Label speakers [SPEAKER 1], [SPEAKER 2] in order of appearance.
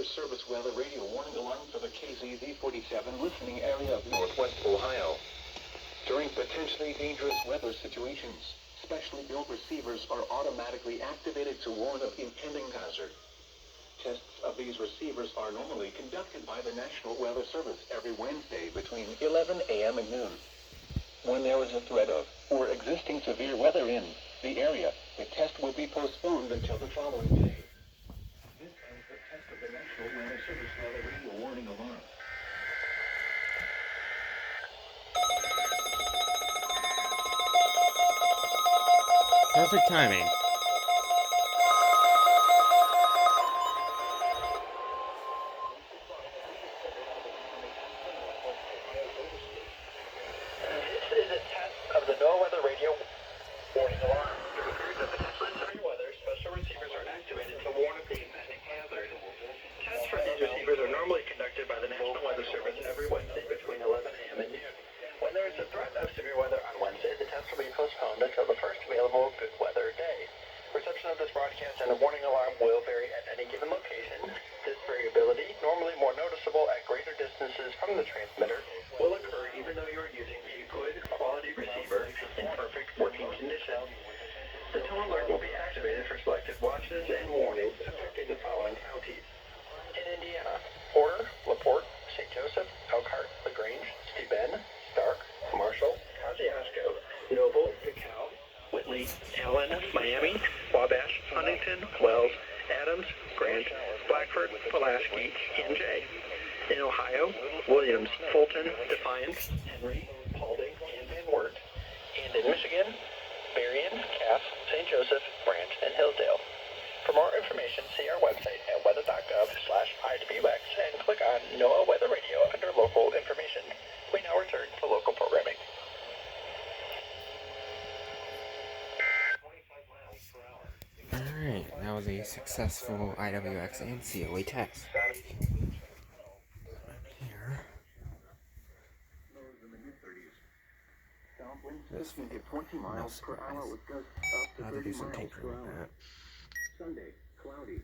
[SPEAKER 1] Service weather radio warning alarm for the KZZ-47 listening area of Northwest Ohio. During potentially dangerous weather situations, specially built receivers are automatically activated to warn of impending hazard. Tests of these receivers are normally conducted by the National Weather Service every Wednesday between 11 a.m. and noon. When there is a threat of or existing severe weather in the area, the test will be postponed until the following day. This ends the test of the National Weather Service weather radio warning alarm.
[SPEAKER 2] Perfect timing.
[SPEAKER 1] This is a test of the NOAA weather radio warning alarm. During periods of potentially severe weather, special receivers are activated to warn of the impending hazard. Tests for these receivers are normally conducted by the National Weather Service every Wednesday between 11 a.m. and noon. When there is a threat of severe weather on Wednesday, the test will be postponed until the first available good weather day. Reception of this broadcast and a warning alarm will vary at any given location. This variability, normally more noticeable at greater distances from the transmitter, will occur even though you are using a good quality receiver in perfect working condition. The tone alert will be activated for selected watches and warnings affecting the following counties. In Indiana, Porter, LaPorte, St. Joseph, Elkhart, LaGrange, Steuben, Stark, Marshall, Kosciuszko, Noble, DeKalb, Whitley, Allen, Miami, Wabash, Huntington, Wells, Adams, Grant, Blackford, Pulaski, and Jay. In Ohio, Williams, Fulton, Defiance, Henry, Paulding, and Van Wert. And in Michigan, Berrien, Cass, St. Joseph, Branch, and Hillsdale. For more information, see our website at weather.gov/IWX and click on NOAA Weather Radio under Local Information. We now return to local programming. 25 miles per hour.
[SPEAKER 2] Alright, that was a successful IWX and COA test. Here. This will get 20 miles per hour with gusts up to 30 miles per hour.
[SPEAKER 1] Sunday, cloudy.